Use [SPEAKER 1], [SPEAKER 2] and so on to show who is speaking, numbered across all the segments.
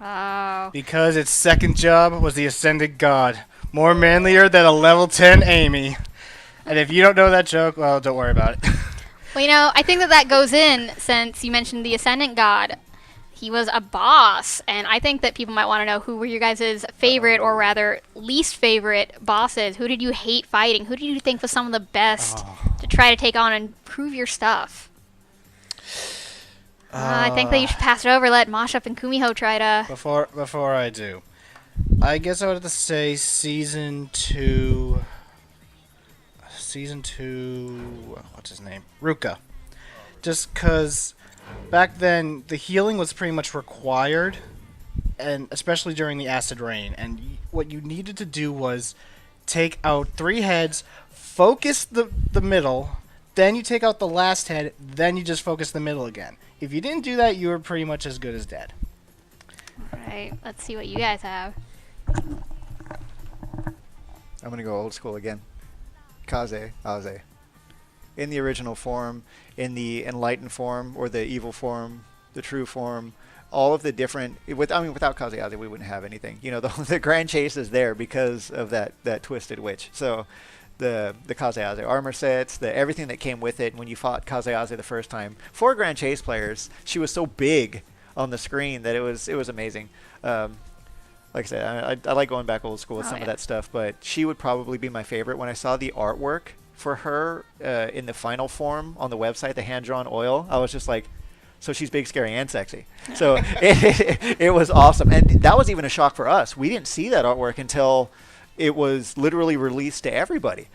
[SPEAKER 1] Oh.
[SPEAKER 2] Because its second job was the Ascended God. More manlier than a level 10 Amy. And if you don't know that joke, well, don't worry about it.
[SPEAKER 1] Well, I think that goes in since you mentioned the Ascendant God. He was a boss, and I think that people might want to know who were your guys' favorite, or rather least favorite bosses. Who did you hate fighting? Who did you think was some of the best to try to take on and prove your stuff? I think that you should pass it over. Let Mashup and Kumiho try to.
[SPEAKER 2] Before I do, I guess I would have to say season 2. Season 2. What's his name? Ruka. Just because back then the healing was pretty much required, and especially during the acid rain. And what you needed to do was take out 3 heads, focus the middle, then you take out the last head, then you just focus the middle again. If you didn't do that, you were pretty much as good as dead.
[SPEAKER 1] Alright, let's see what you guys have.
[SPEAKER 3] I'm going to go old school again. Kaze, Aze. In the original form, in the enlightened form, or the evil form, the true form, all of the different... without Kaze Aze, we wouldn't have anything. The Grand Chase is there because of that twisted witch. So the Kaze Aze armor sets, everything that came with it. When you fought Kaze Aze the first time, for Grand Chase players, she was so big on the screen that it was amazing. Like I said, I like going back old school with some of that stuff, but she would probably be my favorite. When I saw the artwork for her in the final form on the website, the hand-drawn oil, I was just like, so she's big, scary, and sexy. So it was awesome. And that was even a shock for us. We didn't see that artwork until it was literally released to everybody.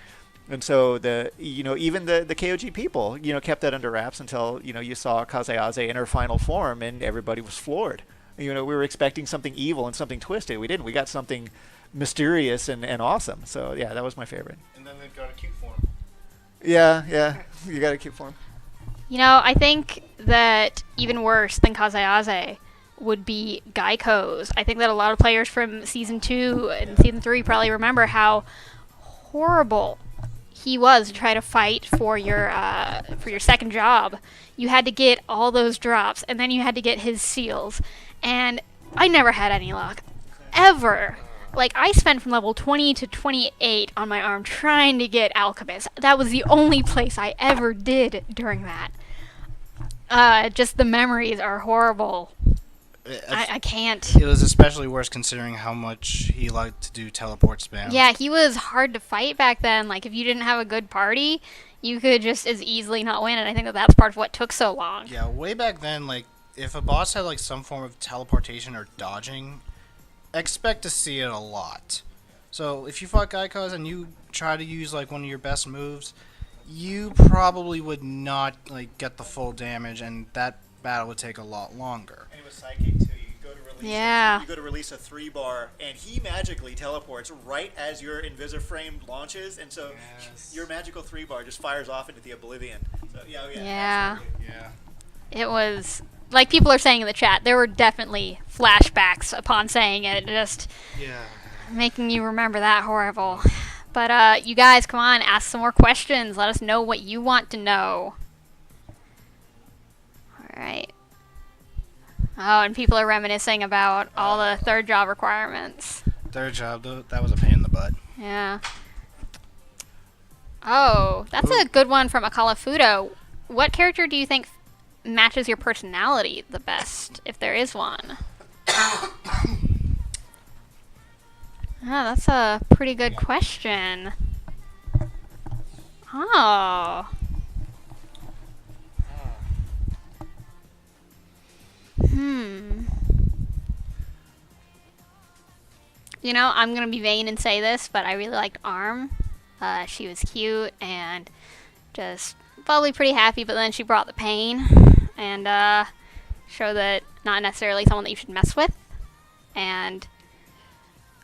[SPEAKER 3] And so even the KOG people, kept that under wraps until, you saw Kaze Aze in her final form, and everybody was floored. We were expecting something evil and something twisted. We didn't. We got something mysterious and awesome. So yeah, that was my favorite.
[SPEAKER 2] And then they've got a cute form.
[SPEAKER 3] Yeah, you got a cute form.
[SPEAKER 1] I think that even worse than Kaze would be Geico's. I think that a lot of players from Season 2 and Season 3 probably remember how horrible he was to try to fight for your second job. You had to get all those drops, and then you had to get his seals. And I never had any luck. Ever. Like, I spent from level 20 to 28 on my arm trying to get Alchemist. That was the only place I ever did during that. Just the memories are horrible. I can't.
[SPEAKER 2] It was especially worse considering how much he liked to do teleport spam.
[SPEAKER 1] Yeah, he was hard to fight back then. Like, if you didn't have a good party, you could just as easily not win. And I think that that's part of what took so long.
[SPEAKER 2] Yeah, way back then, like, if a boss had like some form of teleportation or dodging, expect to see it a lot. So if you fought Geico's and you try to use like one of your best moves, you probably would not like get the full damage, and that battle would take a lot longer.
[SPEAKER 3] And it was psychic too. You go to release
[SPEAKER 1] Yeah.
[SPEAKER 3] you go to release a 3-bar, and he magically teleports right as your Invisiframe launches, and so your magical 3-bar just fires off into the oblivion. So
[SPEAKER 1] Yeah.
[SPEAKER 3] absolutely.
[SPEAKER 2] Yeah.
[SPEAKER 1] It was, like people are saying in the chat, there were definitely flashbacks upon saying it, just making you remember that horrible. But you guys, come on, ask some more questions. Let us know what you want to know. Alright. Oh, and people are reminiscing about all the third job requirements.
[SPEAKER 2] Third job, though, that was a pain in the butt.
[SPEAKER 1] Yeah. Oh, that's a good one from Akala Fudo. What character do you think matches your personality the best, if there is one? That's a pretty good question. Oh. I'm going to be vain and say this, but I really liked Arm. She was cute and just probably pretty happy, but then she brought the pain and showed that not necessarily someone that you should mess with. And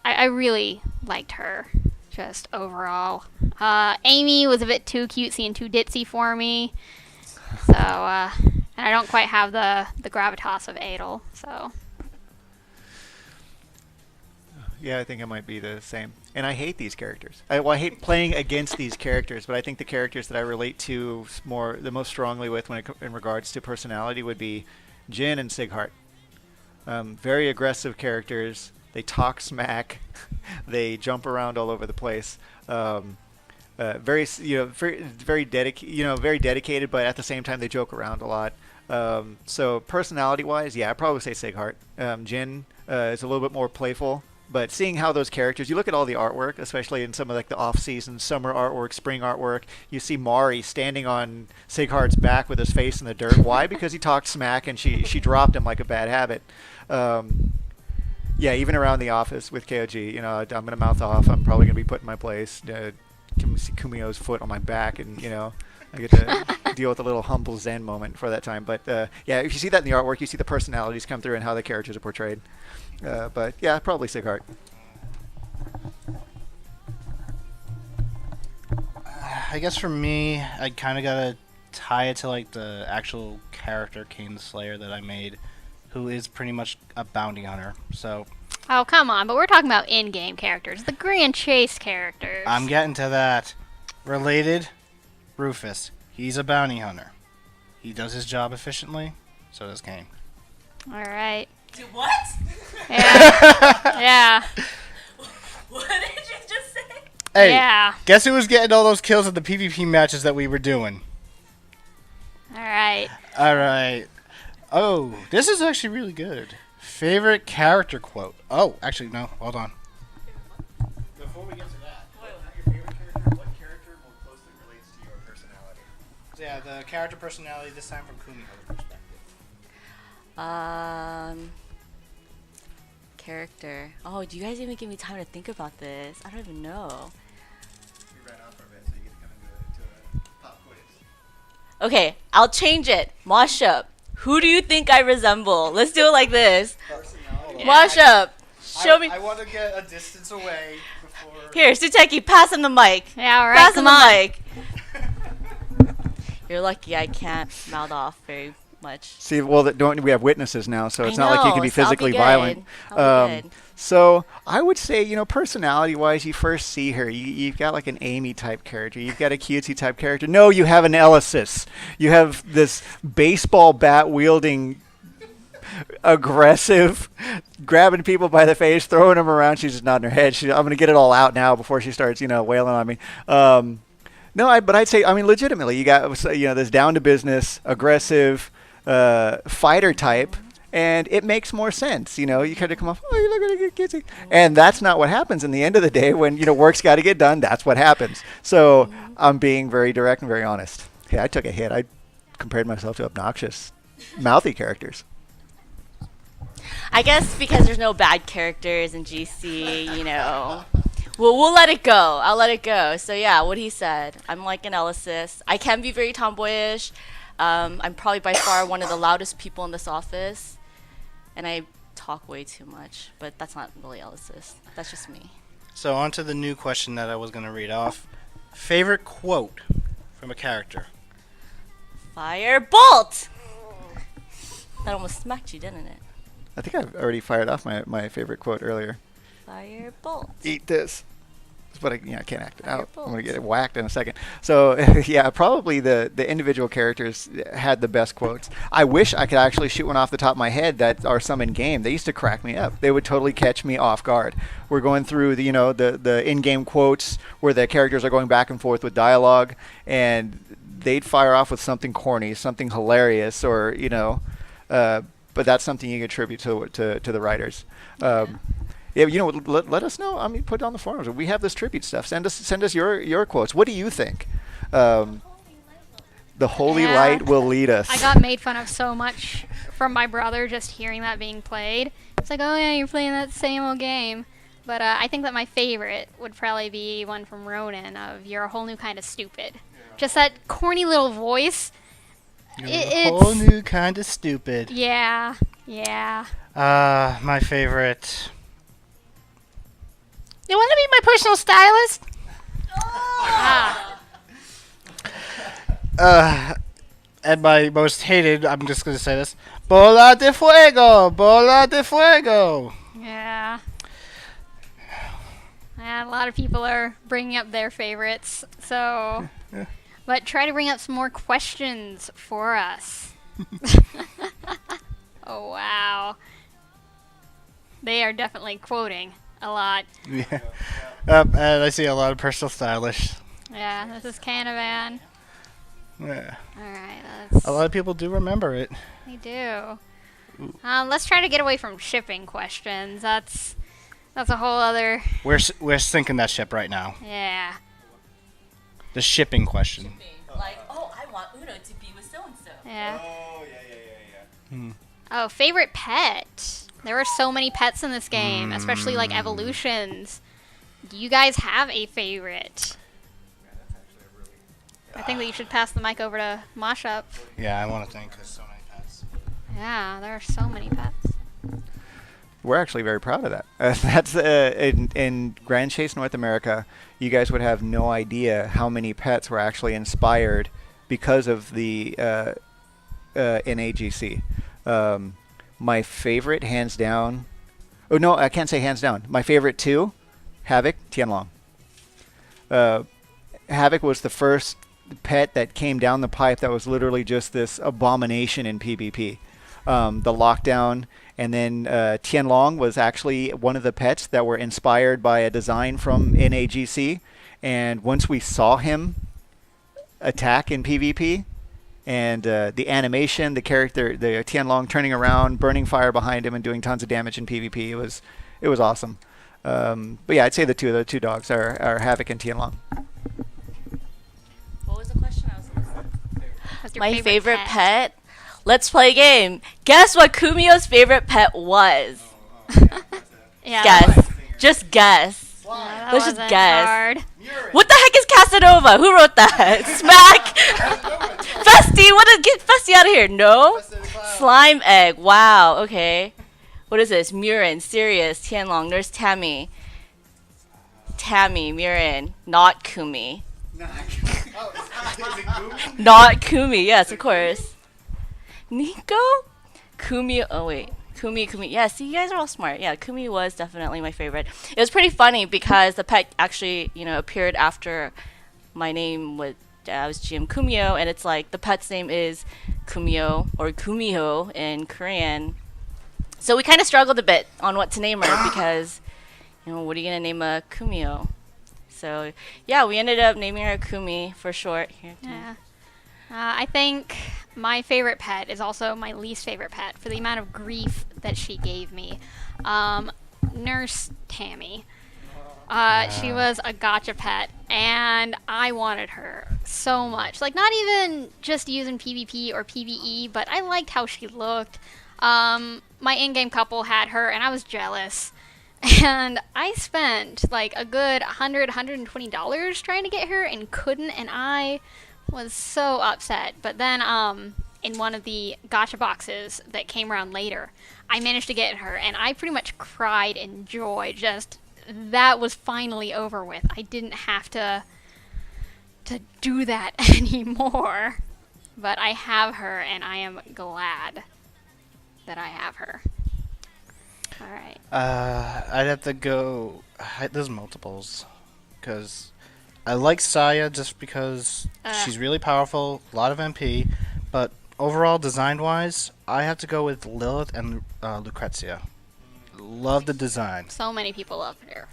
[SPEAKER 1] I really liked her, just overall. Amy was a bit too cutesy and too ditzy for me. So, and I don't quite have the gravitas of Adel, so.
[SPEAKER 3] Yeah, I think it might be the same. And I hate these characters. I hate playing against these characters, but I think the characters that I relate to the most strongly with in regards to personality would be Jin and Sighart. Very aggressive characters. They talk smack. They jump around all over the place. Very, very dedicated. Very dedicated, but at the same time they joke around a lot. So personality-wise, yeah, I'd probably say Sighart. Jin is a little bit more playful. But seeing how those characters, you look at all the artwork, especially in some of like the off-season summer artwork, spring artwork, you see Mari standing on Sighart's back with his face in the dirt. Why? Because he talked smack and she dropped him like a bad habit. Yeah, even around the office with KOG, I'm going to mouth off. I'm probably going to be put in my place. See Kumio's foot on my back, and I get to deal with a little humble Zen moment for that time. But yeah, if you see that in the artwork, you see the personalities come through and how the characters are portrayed. But yeah, probably Sighart.
[SPEAKER 2] I guess for me, I kind of gotta tie it to like the actual character Cain the Slayer that I made, who is pretty much a bounty hunter. So
[SPEAKER 1] Oh, come on, but we're talking about in-game characters, the Grand Chase characters.
[SPEAKER 2] I'm getting to that. Related, Rufus. He's a bounty hunter. He does his job efficiently. So does Cain.
[SPEAKER 1] All right.
[SPEAKER 4] Do what?
[SPEAKER 1] Yeah. Yeah.
[SPEAKER 4] What did you just say?
[SPEAKER 2] Hey,
[SPEAKER 1] Yeah.
[SPEAKER 2] guess who was getting all those kills at the PvP matches that we were doing?
[SPEAKER 1] All right.
[SPEAKER 2] All right. Oh, this is actually really good. Favorite character quote. Oh, actually, no. Hold on. Before we get to that, your favorite character, what character more closely relates to your personality? So yeah, the character personality this time from Kumio's perspective.
[SPEAKER 4] Character. Oh, do you guys even give me time to think about this? I don't even know.
[SPEAKER 3] We ran out for a bit, so you get to come into a pop quiz.
[SPEAKER 4] Okay, I'll change it. Mashup. Who do you think I resemble? Let's do it like this.
[SPEAKER 2] Personality.
[SPEAKER 4] Mashup. Show me.
[SPEAKER 2] I want to get a distance away before.
[SPEAKER 4] Here, Suteki, pass him the mic.
[SPEAKER 1] Yeah, all right.
[SPEAKER 4] Pass him
[SPEAKER 1] Come
[SPEAKER 4] the
[SPEAKER 1] on.
[SPEAKER 4] mic. You're lucky I can't mouth off very much.
[SPEAKER 3] See, well, don't we have witnesses now, so it's not like you can be
[SPEAKER 4] so I'll
[SPEAKER 3] physically
[SPEAKER 4] good.
[SPEAKER 3] violent.
[SPEAKER 4] I'll be good.
[SPEAKER 3] So I would say, personality-wise, you first see her. You've got like an Amy type character. You've got a cutesy type character. No, you have an Elysis. You have this baseball bat wielding, aggressive, grabbing people by the face, throwing them around. She's just nodding her head. I'm going to get it all out now before she starts, wailing on me. No, but I'd say, legitimately, you got, this down to business, aggressive, fighter type, and it makes more sense. You kind of come off, oh, you look at a good kid. And that's not what happens in the end of the day when, work's got to get done. That's what happens. So I'm being very direct and very honest. Hey, I took a hit. I compared myself to obnoxious, mouthy characters.
[SPEAKER 4] I guess because there's no bad characters in GC, we'll let it go. I'll let it go. So yeah, what he said. I'm like an Elysis. I can be very tomboyish. I'm probably by far one of the loudest people in this office. And I talk way too much. But that's not really Elysis. That's just me.
[SPEAKER 2] So on to the new question that I was going to read off. Favorite quote from a character.
[SPEAKER 4] Firebolt! That almost smacked you, didn't it?
[SPEAKER 3] I think I've already fired off my favorite quote earlier.
[SPEAKER 4] Firebolt.
[SPEAKER 3] Eat this. But I can't act it out. I'm going to get
[SPEAKER 4] Firebolts.
[SPEAKER 3] it whacked in a second. So, yeah, probably the individual characters had the best quotes. I wish I could actually shoot one off the top of my head that are some in-game. They used to crack me up. They would totally catch me off guard. We're going through the in-game quotes where the characters are going back and forth with dialogue, and they'd fire off with something corny, something hilarious, or, but that's something you can attribute to the writers. Yeah, let us know. Put it on the forums. We have this tribute stuff. Send us your quotes. What do you think? The holy
[SPEAKER 1] Yeah.
[SPEAKER 3] light will lead us.
[SPEAKER 1] I got made fun of so much from my brother just hearing that being played. It's like, oh yeah, you're playing that same old game. But I think that my favorite would probably be one from Ronan of "You're a whole new kind of stupid." Just that corny little voice.
[SPEAKER 2] You're
[SPEAKER 1] It's-
[SPEAKER 2] a whole new kind of stupid.
[SPEAKER 1] Yeah, yeah.
[SPEAKER 2] My favorite. You want to be my personal stylist?
[SPEAKER 1] Ah,
[SPEAKER 2] And my most hated, I'm just going to say this. Bola de fuego! Bola de fuego!
[SPEAKER 1] yeah. Yeah, a lot of people are bringing up their favorites. So, but try to bring up some more questions for us. Oh wow. They are definitely quoting a lot.
[SPEAKER 2] Yeah. And I see a lot of personal stylish.
[SPEAKER 1] Yeah, this is Canavan.
[SPEAKER 2] Yeah.
[SPEAKER 1] Alright,
[SPEAKER 2] A lot of people do remember it.
[SPEAKER 1] they do. Let's try to get away from shipping questions. That's a whole other,
[SPEAKER 2] We're sinking that ship right now.
[SPEAKER 1] yeah.
[SPEAKER 2] The shipping question.
[SPEAKER 4] Like, oh, I want Uno to be with so and so.
[SPEAKER 1] Yeah.
[SPEAKER 3] Oh, yeah.
[SPEAKER 1] Oh, favorite pet. There were so many pets in this game, especially like evolutions. Do you guys have a favorite? I think that you should pass the mic over to Mashup.
[SPEAKER 2] Yeah, I want to thank so many pets.
[SPEAKER 1] Yeah, there are so many pets.
[SPEAKER 3] We're actually very proud of that. That's in Grand Chase North America. You guys would have no idea how many pets were actually inspired because of the NAGC. My favorite, hands down. Oh no, I can't say hands down. My favorite two, Havoc, Tianlong. Havoc was the first pet that came down the pipe that was literally just this abomination in PvP. The lockdown, and then Tianlong was actually one of the pets that were inspired by a design from NAGC. And once we saw him attack in PvP, and the animation, the character, the Tianlong turning around, burning fire behind him, and doing tons of damage in PvP, it was awesome. But yeah, I'd say the two dogs are Havoc and Tianlong.
[SPEAKER 4] What was the question? I was listening.
[SPEAKER 1] What's your
[SPEAKER 4] My favorite pet? Let's play a game. Guess what Kumio's favorite pet was?
[SPEAKER 1] Yeah,
[SPEAKER 4] Guess. Just guess.
[SPEAKER 1] Yeah, that
[SPEAKER 4] Let's just
[SPEAKER 1] wasn't
[SPEAKER 4] guess.
[SPEAKER 1] hard.
[SPEAKER 4] What the heck is Casanova? Who wrote that? Smack! Festy! Get Festy out of here. No? Slime egg. Wow. Okay. What is this? Murin, Sirius, Tianlong, Nurse Tammy. Tammy, Murin. Not Kumi. Not Kumi. Yes, of course. Nico? Kumi. Oh, wait. Kumi. Yeah, see, you guys are all smart. Yeah, Kumi was definitely my favorite. It was pretty funny because the pet actually, appeared after my name was GM Kumio, and it's like the pet's name is Kumio or Kumiho in Korean. So we kind of struggled a bit on what to name her because, what are you gonna name a Kumio? So yeah, we ended up naming her Kumi for short. Here,
[SPEAKER 1] Yeah. I think my favorite pet is also my least favorite pet for the amount of grief that she gave me. Nurse Tammy. She was a gotcha pet, and I wanted her so much. Like, not even just using PvP or PvE, but I liked how she looked. My in-game couple had her, and I was jealous. And I spent like a good $120 trying to get her and couldn't, and I was so upset. But then in one of the gacha boxes that came around later, I managed to get her, and I pretty much cried in joy. Just that was finally over with. I didn't have to do that anymore. But I have her, and I am glad that I have her. All right.
[SPEAKER 2] I'd have to go. There's multiples, because I like Saya just because she's really powerful, a lot of MP, but overall, design-wise, I have to go with Lilith and Lucrezia. Love the design.
[SPEAKER 1] So many people love her.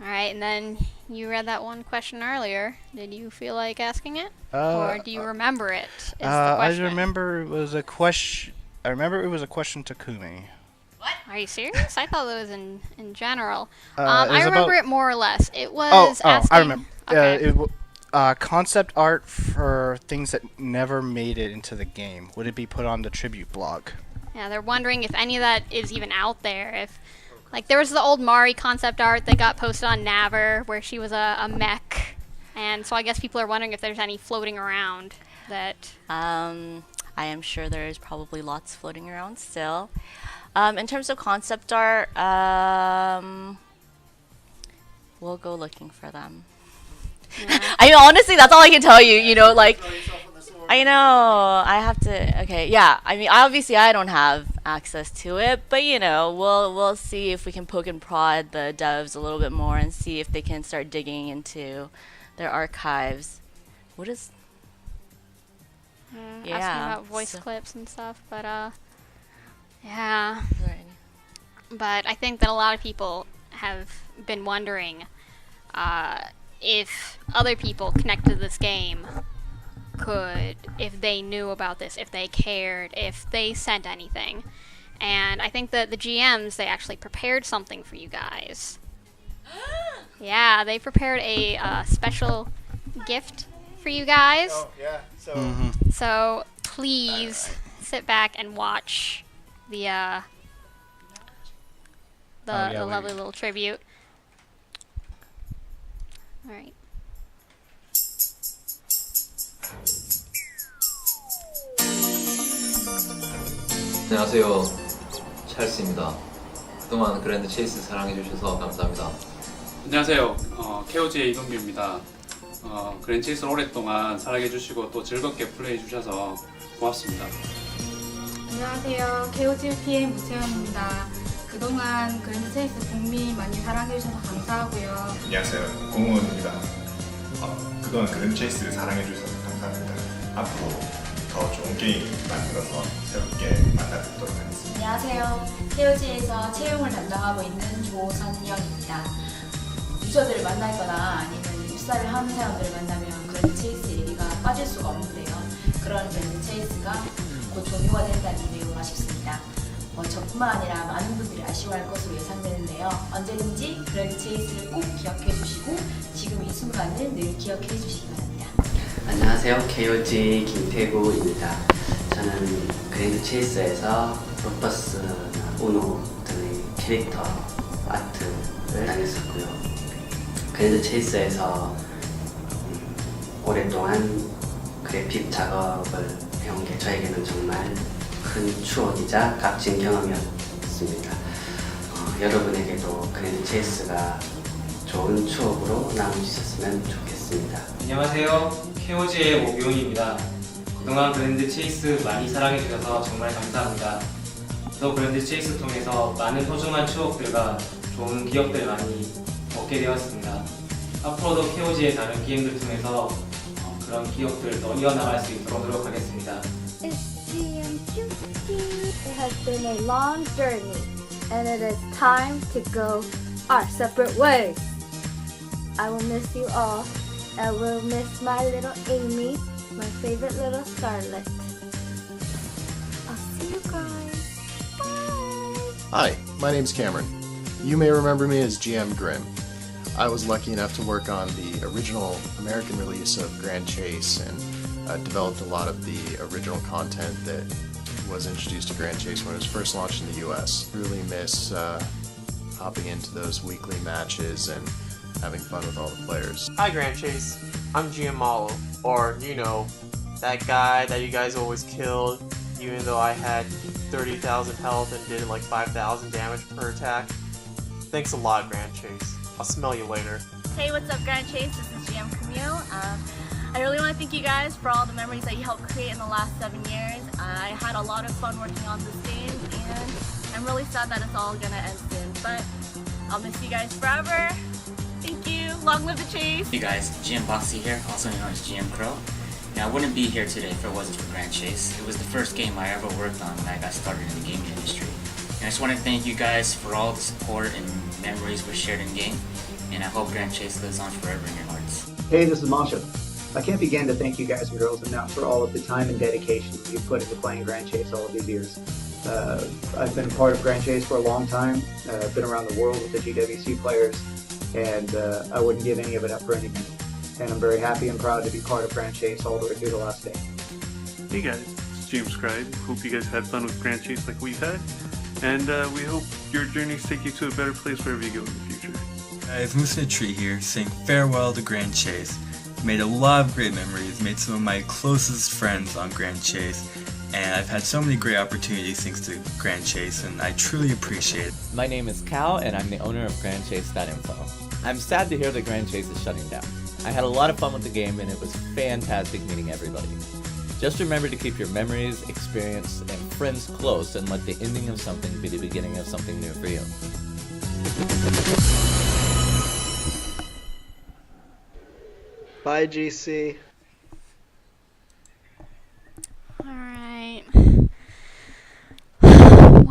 [SPEAKER 1] All right, and then you read that one question earlier. Did you feel like asking it, or do you remember it? Is the
[SPEAKER 2] I
[SPEAKER 1] question.
[SPEAKER 2] remember it was a question. I remember it was a question to Kumi.
[SPEAKER 1] Are you serious? I thought it was in general.
[SPEAKER 2] It
[SPEAKER 1] I
[SPEAKER 2] was
[SPEAKER 1] remember
[SPEAKER 2] about-
[SPEAKER 1] it more or less. It was asking.
[SPEAKER 2] I remember.
[SPEAKER 1] Okay.
[SPEAKER 2] Concept art for things that never made it into the game. Would it be put on the tribute blog?
[SPEAKER 1] Yeah, they're wondering if any of that is even out there. If, like, there was the old Mari concept art that got posted on Naver where she was a mech, and so I guess people are wondering if there's any floating around that.
[SPEAKER 4] I am sure there is probably lots floating around still. In terms of concept art, we'll go looking for them.
[SPEAKER 1] Yeah.
[SPEAKER 4] I mean, honestly, that's all I can tell you. I know. I have to. Okay, yeah. I mean, obviously, I don't have access to it, but we'll see if we can poke and prod the devs a little bit more and see if they can start digging into their archives. What is?
[SPEAKER 1] Asking
[SPEAKER 4] Yeah,
[SPEAKER 1] about voice
[SPEAKER 4] so-
[SPEAKER 1] clips and stuff, but Yeah,
[SPEAKER 4] Right.
[SPEAKER 1] but I think that a lot of people have been wondering if other people connected to this game could, if they knew about this, if they cared, if they sent anything. And I think that the GMs, they actually prepared something for you guys. Yeah, they prepared a special gift for you guys.
[SPEAKER 3] Oh yeah. So
[SPEAKER 1] So please sit back and watch the the lovely little tribute. All right.
[SPEAKER 5] 안녕하세요. 찰스입니다. 그동안 그랜드 체이스 사랑해주셔서 감사합니다.
[SPEAKER 6] 안녕하세요. KOG의 이동규입니다. 그랜드 체이스를 오랫동안 사랑해주시고 또 즐겁게 플레이해주셔서 고맙습니다.
[SPEAKER 7] 안녕하세요. KOG PM 무채연입니다. 그동안 그랜드 체이스 북미 많이 사랑해주셔서 감사하고요.
[SPEAKER 8] 안녕하세요. 공무원입니다. 그동안 그랜드 체이스를 사랑해주셔서 감사합니다. 앞으로 더 좋은 게임 만들어서 새롭게 만나뵙도록 하겠습니다.
[SPEAKER 9] 안녕하세요. KOG에서 채용을 담당하고 있는 조선영입니다. 유저들을 만나거나 아니면 입사를 하는 사람들을 만나면 그랜드 체이스 얘기가 빠질 수가 없는데요. 그런 그랜드 체이스가 곧 종료가 된다니 매우 아쉽습니다. 저뿐만 아니라 많은 분들이 아쉬워할 것으로 예상되는데요. 언제든지 그랜드 체이스를 꼭 기억해 주시고 지금 이 순간을 늘 기억해 주시기 바랍니다.
[SPEAKER 10] 안녕하세요. KOG 김태구입니다. 저는 그랜드 체이스에서 로퍼스, 우노 등의 캐릭터 아트를 다녔었고요. 그랜드 체이스에서 오랫동안 그래픽 작업을 해온 게 저에게는 정말 큰 추억이자 값진 경험이었습니다. 여러분에게도 그랜드 체이스가 좋은 추억으로 남으셨으면 좋겠습니다.
[SPEAKER 11] 안녕하세요. KOG의 오규훈입니다. 그동안 그랜드 체이스 많이 사랑해주셔서 정말 감사합니다. 또 그랜드 체이스 통해서 많은 소중한 추억들과 좋은 기억들 많이 얻게 되었습니다. 앞으로도 KOG의 다른 게임들 통해서 그런 기억들 더 이어나갈 수 있도록 노력하겠습니다.
[SPEAKER 12] It's GM It has been a long journey, and it is time to go our separate ways. I will miss you all. I will miss my little Amy, my favorite little Scarlet. I'll see you guys. Bye!
[SPEAKER 13] Hi, my name's Cameron. You may remember me as GM Grim. I was lucky enough to work on the original American release of Grand Chase and developed a lot of the original content that was introduced to Grand Chase when it was first launched in the US. Really miss hopping into those weekly matches and having fun with all the players.
[SPEAKER 14] Hi Grand Chase, I'm GM Malo, or that guy that you guys always killed even though I had 30,000 health and did like 5,000 damage per attack. Thanks a lot, Grand Chase. I'll smell you later.
[SPEAKER 15] Hey, what's up, Grand Chase? This is GM Camille. I really want to thank you guys for all the memories that you helped create in the last 7 years. I had a lot of fun working on this game, and I'm really sad that it's all gonna end soon. But I'll miss you guys forever. Thank you. Long live the chase.
[SPEAKER 16] Hey guys, GM Boxy here, also known as GM Crow. Now, I wouldn't be here today if it wasn't for Grand Chase. It was the first game I ever worked on when I got started in the gaming industry. And I just want to thank you guys for all the support and memories we shared in game. And I hope Grand Chase lives on forever in your hearts.
[SPEAKER 17] Hey, this is Masha. I can't begin to thank you guys and girls enough for all of the time and dedication you've put into playing Grand Chase all of these years. I've been a part of Grand Chase for a long time. I've been around the world with the GWC players, and I wouldn't give any of it up for anything. And I'm very happy and proud to be part of Grand Chase all the way through the last day.
[SPEAKER 18] Hey guys, it's James Scribe. Hope you guys had fun with Grand Chase like we've had, and we hope your journeys take you to a better place wherever you go in the future.
[SPEAKER 19] Guys, Moose Tree here, saying farewell to Grand Chase. Made a lot of great memories, made some of my closest friends on Grand Chase, and I've had so many great opportunities thanks to Grand Chase, and I truly appreciate it.
[SPEAKER 20] My name is Cal, and I'm the owner of GrandChase.info. I'm sad to hear that Grand Chase is shutting down. I had a lot of fun with the game, and it was fantastic meeting everybody. Just remember to keep your memories, experience, and friends close, and let the ending of something be the beginning of something new for you.
[SPEAKER 3] Bye, GC.
[SPEAKER 1] Alright.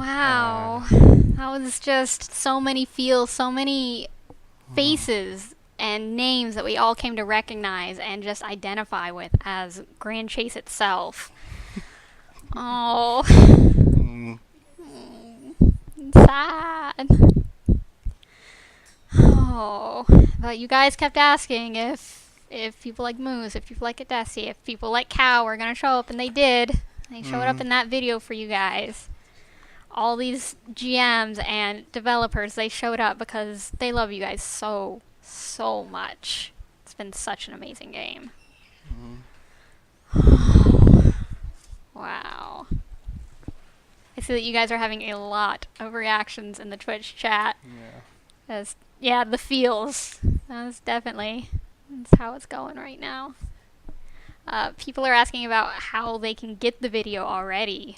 [SPEAKER 1] Wow. That was just so many feels, so many faces and names that we all came to recognize and just identify with as Grand Chase itself. Oh. Sad. Oh. But you guys kept asking if people like Moose, if people like Adesi, if people like Cow were going to show up, and they did. They showed up in that video for you guys. All these GMs and developers, they showed up because they love you guys so much. It's been such an amazing game. Wow. I see that you guys are having a lot of reactions in the Twitch chat. Yeah. The feels. That's how it's going right now. People are asking about how they can get the video already.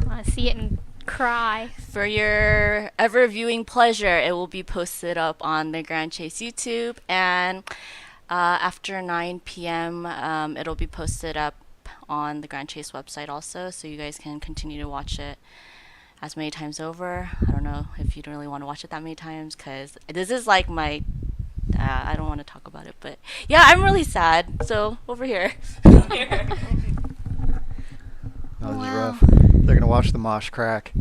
[SPEAKER 1] I want to see it and cry.
[SPEAKER 4] For your ever viewing pleasure, it will be posted up on the Grand Chase YouTube, and after 9 p.m. It'll be posted up on the Grand Chase website also, so you guys can continue to watch it as many times over. I don't know if you don't really want to watch it that many times, because this is like my I don't want to talk about it, but yeah, I'm really sad. So over here.
[SPEAKER 3] That was rough. They're gonna watch the mosh crack.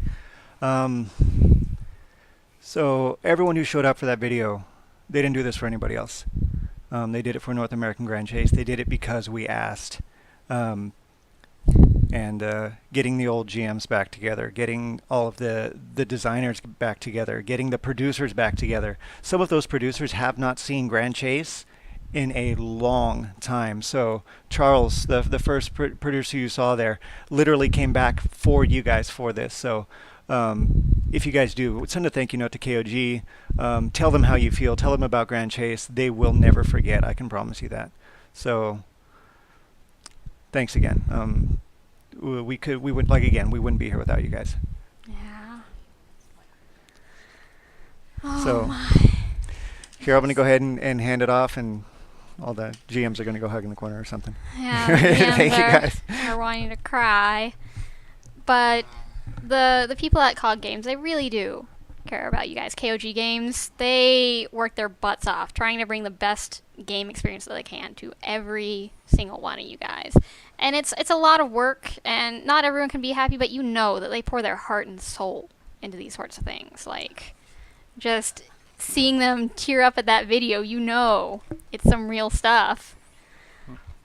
[SPEAKER 3] So everyone who showed up for that video, they didn't do this for anybody else. They did it for North American Grand Chase. They did it because we asked. And getting the old GMs back together, getting all of the designers back together, getting the producers back together. Some of those producers have not seen Grand Chase in a long time. So Charles, the first producer you saw there, literally came back for you guys for this. So if you guys do, send a thank you note to KOG. Tell them how you feel. Tell them about Grand Chase. They will never forget. I can promise you that. So thanks again. We wouldn't be here without you guys.
[SPEAKER 1] Yeah.
[SPEAKER 3] So here, I'm going to go ahead and hand it off, and all the GMs are going to go hug in the corner or something.
[SPEAKER 1] Yeah,
[SPEAKER 3] Thank you guys.
[SPEAKER 1] are wanting to cry. But the people at COG Games, they really do care about you guys. KOG Games, they work their butts off trying to bring the best game experience that they can to every single one of you guys. And it's a lot of work, and not everyone can be happy, but you know that they pour their heart and soul into these sorts of things. Like, just seeing them tear up at that video, you know it's some real stuff.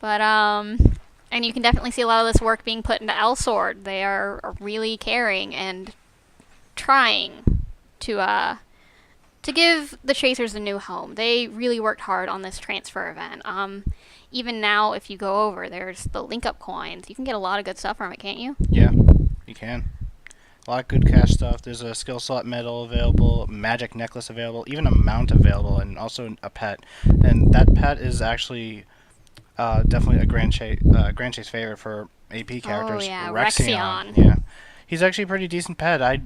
[SPEAKER 1] But, and you can definitely see a lot of this work being put into Elsword. They are really caring and trying to give the Chasers a new home. They really worked hard on this transfer event. Even now, if you go over, there's the link-up coins. You can get a lot of good stuff from it, can't you?
[SPEAKER 2] Yeah, you can. A lot of good cash stuff. There's a skill slot medal available, magic necklace available, even a mount available, and also a pet. And that pet is actually definitely a Grand Chase favorite for AP characters.
[SPEAKER 1] Oh yeah,
[SPEAKER 2] Rexion. Yeah, he's actually a pretty decent pet. I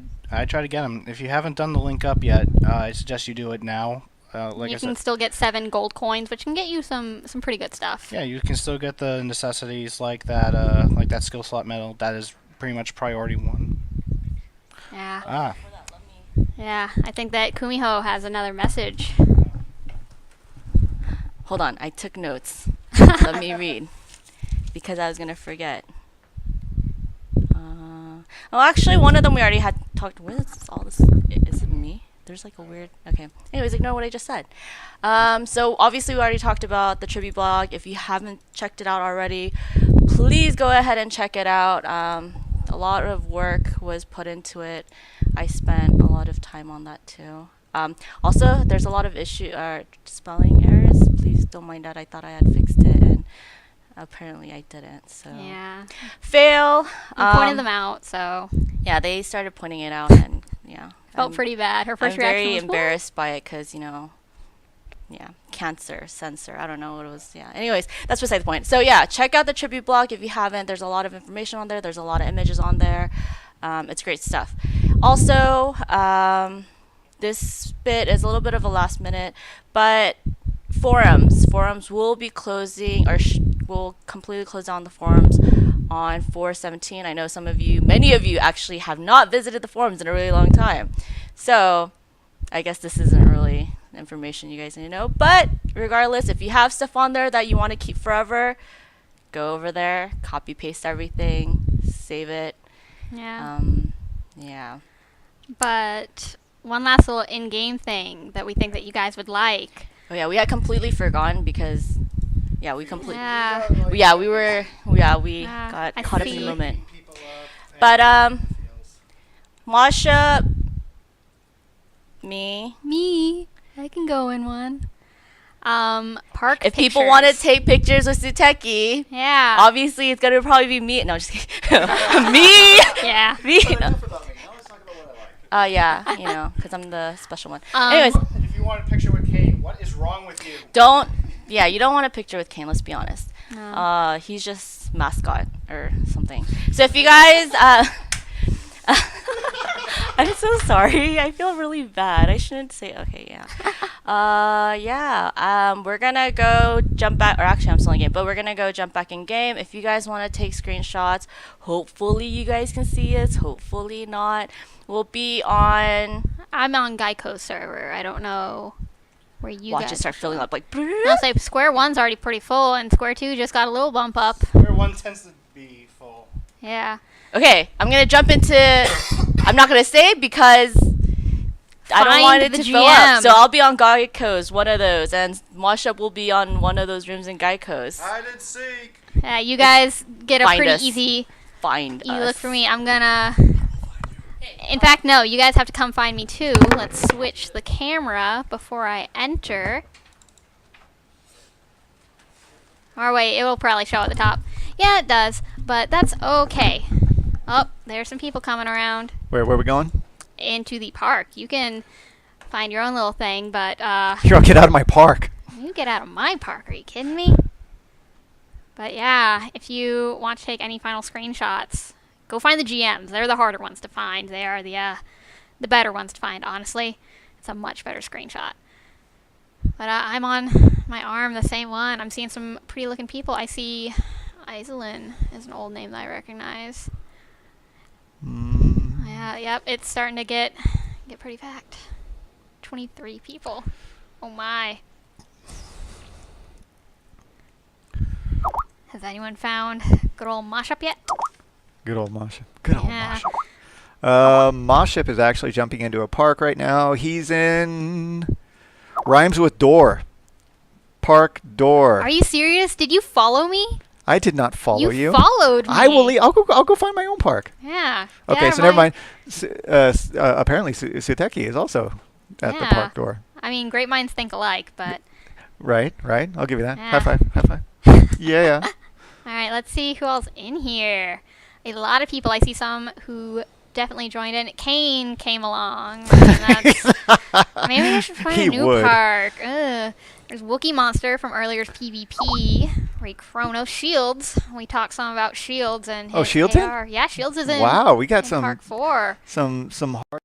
[SPEAKER 2] try to get him. If you haven't done the link up yet, I suggest you do it now. Like
[SPEAKER 1] you
[SPEAKER 2] I
[SPEAKER 1] can
[SPEAKER 2] said,
[SPEAKER 1] still get 7 gold coins, which can get you some pretty good stuff.
[SPEAKER 2] yeah, you can still get the necessities like that skill slot medal. That is pretty much priority 1.
[SPEAKER 1] Yeah.
[SPEAKER 2] Ah.
[SPEAKER 1] Yeah, I think that Kumiho has another message.
[SPEAKER 4] Hold on, I took notes. Let me read, because I was gonna forget. Oh, actually, one of them we already had talked. What is all this? Is it me? There's like a weird. Okay. Anyways, ignore what I just said. So obviously we already talked about the tribute blog. If you haven't checked it out already, please go ahead and check it out. A lot of work was put into it. I spent a lot of time on that too. Also, there's a lot of spelling errors. Please don't mind that. I thought I had fixed it, and apparently I didn't. So
[SPEAKER 1] yeah,
[SPEAKER 4] fail.
[SPEAKER 1] You pointed them out, so
[SPEAKER 4] yeah, they started pointing it out, and yeah,
[SPEAKER 1] felt pretty bad. Her first reaction
[SPEAKER 4] very
[SPEAKER 1] was
[SPEAKER 4] embarrassed by it because censor. I don't know what it was. Yeah. Anyways, that's beside the point. So yeah, check out the tribute blog if you haven't. There's a lot of information on there. There's a lot of images on there. It's great stuff. Also, this bit is a little bit of a last minute, but forums will be closing, or will completely close down the forums on 4/17. I know many of you actually have not visited the forums in a really long time. So I guess this isn't really information you guys need to know. But regardless, if you have stuff on there that you want to keep forever, go over there, copy paste everything, save it.
[SPEAKER 1] Yeah.
[SPEAKER 4] Yeah.
[SPEAKER 1] But one last little in-game thing that we think that you guys would like.
[SPEAKER 4] Oh yeah, we had completely forgotten because we completely we got
[SPEAKER 1] I
[SPEAKER 4] caught up in the
[SPEAKER 1] see.
[SPEAKER 4] moment. But Masha, me,
[SPEAKER 1] I can go in one. Park
[SPEAKER 4] if people want to
[SPEAKER 1] pictures.
[SPEAKER 4] take pictures with Suteki,
[SPEAKER 1] Yeah.
[SPEAKER 4] obviously it's gonna probably be me. No, just kidding. Me.
[SPEAKER 1] Yeah.
[SPEAKER 4] Me. No. Yeah, you know, because I'm the special one. Anyways,
[SPEAKER 2] And if you want a picture with Kane, what is wrong with you?
[SPEAKER 4] you don't want a picture with Kane, let's be honest.
[SPEAKER 1] No.
[SPEAKER 4] He's just mascot or something. So if you guys, I'm so sorry. I feel really bad. I shouldn't say, okay, yeah. We're gonna go jump back, or actually I'm still in game, but we're gonna go jump back in game. If you guys want to take screenshots, hopefully you guys can see us, hopefully not. We'll be on...
[SPEAKER 1] I'm on Geico's server. I don't know where you
[SPEAKER 4] Watch
[SPEAKER 1] guys
[SPEAKER 4] it start filling up like...
[SPEAKER 1] I'll say Square 1's already pretty full, and Square 2 just got a little bump up.
[SPEAKER 2] Square 1 tends to be full.
[SPEAKER 1] Yeah.
[SPEAKER 4] Okay, I'm gonna jump into... I'm not gonna say because I don't
[SPEAKER 1] Find
[SPEAKER 4] want it
[SPEAKER 1] the
[SPEAKER 4] to fill up.
[SPEAKER 1] GM.
[SPEAKER 4] So I'll be on Geico's, one of those, and Mashup will be on one of those rooms in Geico's.
[SPEAKER 2] Hide and seek.
[SPEAKER 1] Yeah, you guys get a
[SPEAKER 4] Find
[SPEAKER 1] pretty
[SPEAKER 4] us.
[SPEAKER 1] easy...
[SPEAKER 4] Find
[SPEAKER 1] You
[SPEAKER 4] us.
[SPEAKER 1] look for me. I'm gonna... In fact, no, you guys have to come find me too. Let's switch the camera before I enter. Or wait, it will probably show at the top. Yeah, it does, but that's okay. Oh, there's some people coming around
[SPEAKER 3] Where we going?
[SPEAKER 1] into the park. You can find your own little thing, but
[SPEAKER 3] Here, get out of my park.
[SPEAKER 1] you get out of my park. Are you kidding me? But yeah, if you want to take any final screenshots, go find the GMs. They're the harder ones to find. They are the better ones to find, honestly. It's a much better screenshot. But I'm on my arm, the same one. I'm seeing some pretty looking people. I see Iselin is an old name that I recognize. Yeah, yep, it's starting to get pretty packed. 23 people. Oh my. Has anyone found good old Mashup yet?
[SPEAKER 3] Good old Mashup. Good old
[SPEAKER 1] Yeah.
[SPEAKER 3] Mashup. Mashup is actually jumping into a park right now. He's in... Rhymes with door. Park door.
[SPEAKER 1] Are you serious? Did you follow me?
[SPEAKER 3] I did not follow you.
[SPEAKER 1] You followed me.
[SPEAKER 3] I will leave. I'll go find my own park.
[SPEAKER 1] Yeah.
[SPEAKER 3] Okay, so never mind. Apparently Suteki is also at the park door.
[SPEAKER 1] I mean, great minds think alike, but...
[SPEAKER 3] Right. I'll give you that.
[SPEAKER 1] Yeah.
[SPEAKER 3] High five. Yeah.
[SPEAKER 1] All right, let's see who else in here. A lot of people. I see some who definitely joined in. Kane came along. And that's, maybe I should find
[SPEAKER 3] He
[SPEAKER 1] a new
[SPEAKER 3] would.
[SPEAKER 1] park. Ugh. There's Wookie Monster from earlier's PvP. Ray Chrono Shields. We talked some about Shields and his
[SPEAKER 3] Oh, Shields in?
[SPEAKER 1] AR. Yeah, Shields is in.
[SPEAKER 3] Wow, we got
[SPEAKER 1] in
[SPEAKER 3] some
[SPEAKER 1] Park 4.
[SPEAKER 3] some hard